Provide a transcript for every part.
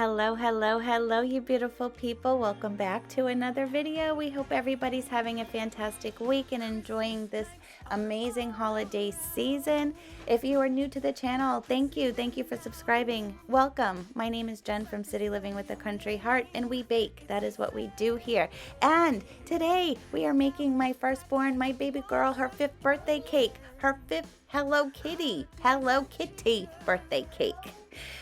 Hello, hello, hello, you beautiful people. Welcome back to another video. We hope everybody's having a fantastic week and enjoying this amazing holiday season. If you are new to the channel, thank you. Thank you for subscribing. Welcome. My name is Jen from City Living with a Country Heart, and we bake. That is what we do here. And today we are making my firstborn, my baby girl, her 5th birthday cake. Her 5th Hello Kitty birthday cake.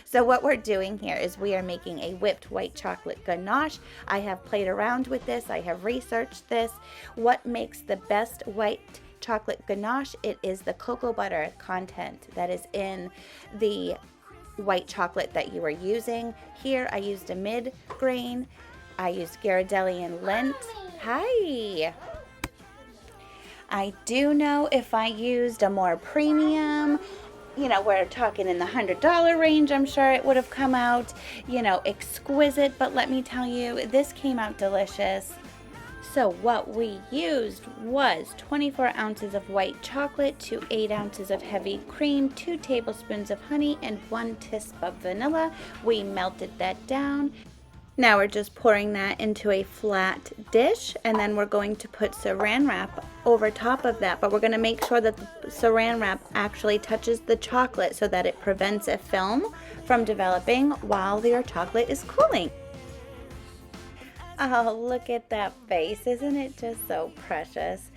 So what we're doing here is we are making a whipped white chocolate ganache. I have played around with this. I have researched this. What makes the best white chocolate ganache? It is the cocoa butter content that is in the white chocolate that you are using. Here I used a mid-grain. I used Ghirardelli and Lindt. Hi! I do know if I used a more premium, we're talking in the $100 range, I'm sure it would have come out, exquisite. But let me tell you, this came out delicious. So what we used was 24 ounces of white chocolate to 8 ounces of heavy cream, 2 tablespoons of honey, and 1 teaspoon of vanilla. We melted that down. Now we're just pouring that into a flat dish, and then we're going to put saran wrap over top of that, but we're going to make sure that the saran wrap actually touches the chocolate so that it prevents a film from developing while your chocolate is cooling. Oh, look at that face. Isn't it just so precious?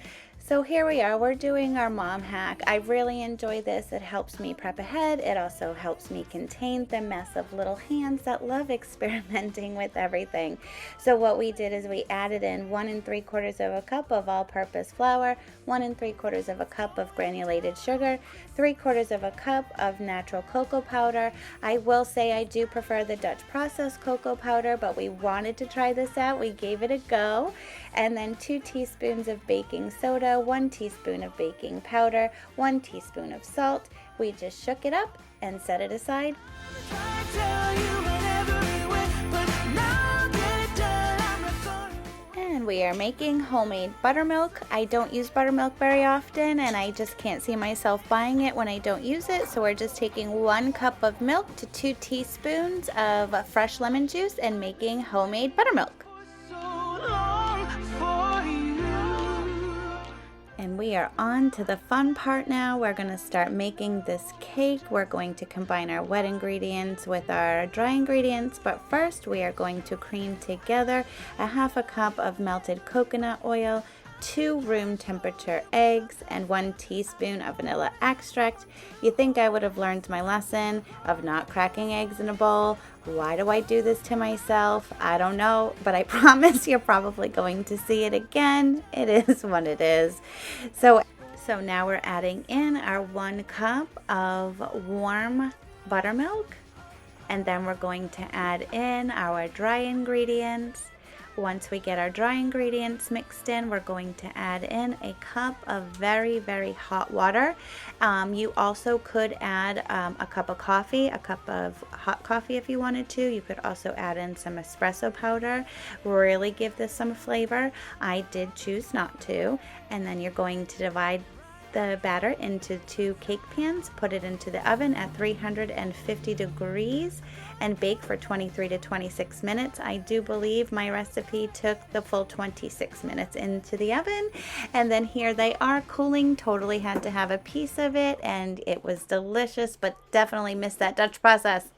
So here we are, we're doing our mom hack. I really enjoy this. It helps me prep ahead. It also helps me contain the mess of little hands that love experimenting with everything. So what we did is we added in 1 3/4 of a cup of all-purpose flour, 1 3/4 of a cup of granulated sugar, 3/4 of a cup of natural cocoa powder. I will say I do prefer the Dutch processed cocoa powder, but we wanted to try this out. We gave it a go. And then 2 teaspoons of baking soda, 1 teaspoon of baking powder, 1 teaspoon of salt. We just shook it up and set it aside. And we are making homemade buttermilk. I don't use buttermilk very often, and I just can't see myself buying it when I don't use it. So we're just taking 1 cup of milk to 2 teaspoons of fresh lemon juice and making homemade buttermilk. And we are on to the fun part now. We're going to start making this cake. We're going to combine our wet ingredients with our dry ingredients, but first we are going to cream together a 1/2 cup of melted coconut oil, 2 room temperature eggs, and 1 teaspoon of vanilla extract. You think I would have learned my lesson of not cracking eggs in a bowl? Why do I do this to myself? I don't know, but I promise you're probably going to see it again. It is what it is. So now we're adding in our 1 cup of warm buttermilk, and then we're going to add in our dry ingredients. Once we get our dry ingredients mixed in, we're going to add in a cup of very, very hot water. You also could add a cup of coffee, a cup of hot coffee if you wanted to. You could also add in some espresso powder, really give this some flavor. I did choose not to. And then you're going to divide the batter into 2 cake pans, put it into the oven at 350 degrees and bake for 23 to 26 minutes. I do believe my recipe took the full 26 minutes into the oven, and then here they are cooling. Totally had to have a piece of it, and it was delicious, but definitely missed that Dutch process.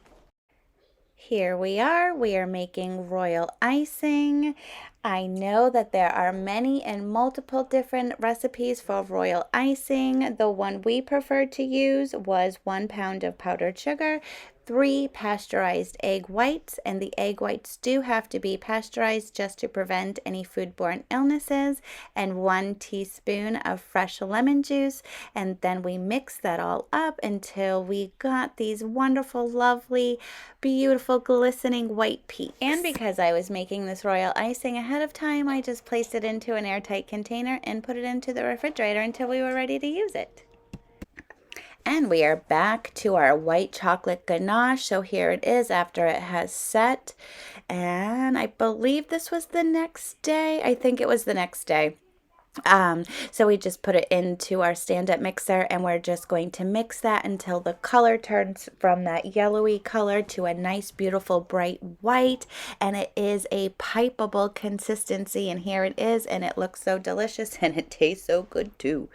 Here we are making royal icing. I know that there are many and multiple different recipes for royal icing. The one we preferred to use was 1 pound of powdered sugar, 3 pasteurized egg whites, and the egg whites do have to be pasteurized just to prevent any foodborne illnesses, and 1 teaspoon of fresh lemon juice. And then we mix that all up until we got these wonderful, lovely, beautiful, glistening white peaks. And because I was making this royal icing ahead of time, I just placed it into an airtight container and put it into the refrigerator until we were ready to use it. And we are back to our white chocolate ganache. So here it is after it has set. And I believe this was the next day. I think it was the next day. So we just put it into our stand-up mixer, and we're just going to mix that until the color turns from that yellowy color to a nice, beautiful, bright white. And it is a pipeable consistency, and here it is, and it looks so delicious, and it tastes so good too.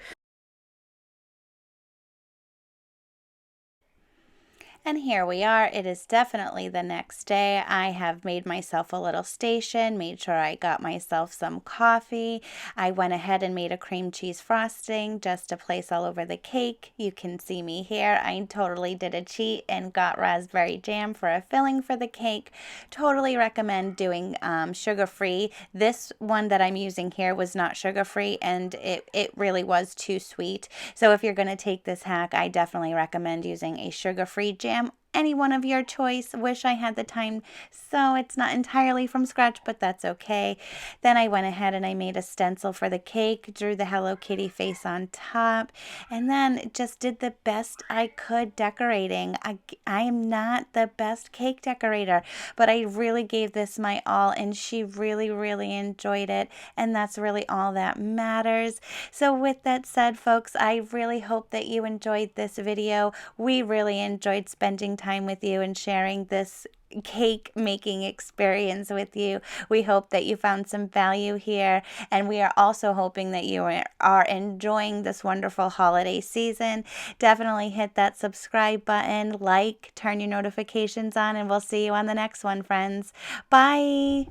And here we are. It is definitely the next day. I have made myself a little station, made sure I got myself some coffee. I went ahead and made a cream cheese frosting just to place all over the cake. You can see me here. I totally did a cheat and got raspberry jam for a filling for the cake. Totally recommend doing sugar-free. This one that I'm using here was not sugar-free, and it really was too sweet. So if you're going to take this hack, I definitely recommend using a sugar-free jam, any one of your choice. Wish I had the time, so it's not entirely from scratch, but that's okay. Then I went ahead and I made a stencil for the cake, drew the Hello Kitty face on top, and then just did the best I could decorating. I am not the best cake decorator, but I really gave this my all, and she really, really enjoyed it, and that's really all that matters. So with that said, folks, I really hope that you enjoyed this video. We really enjoyed spending time with you and sharing this cake making experience with you. We hope that you found some value here, and we are also hoping that you are enjoying this wonderful holiday season. Definitely hit that subscribe button, like, turn your notifications on, and we'll see you on the next one, friends. Bye.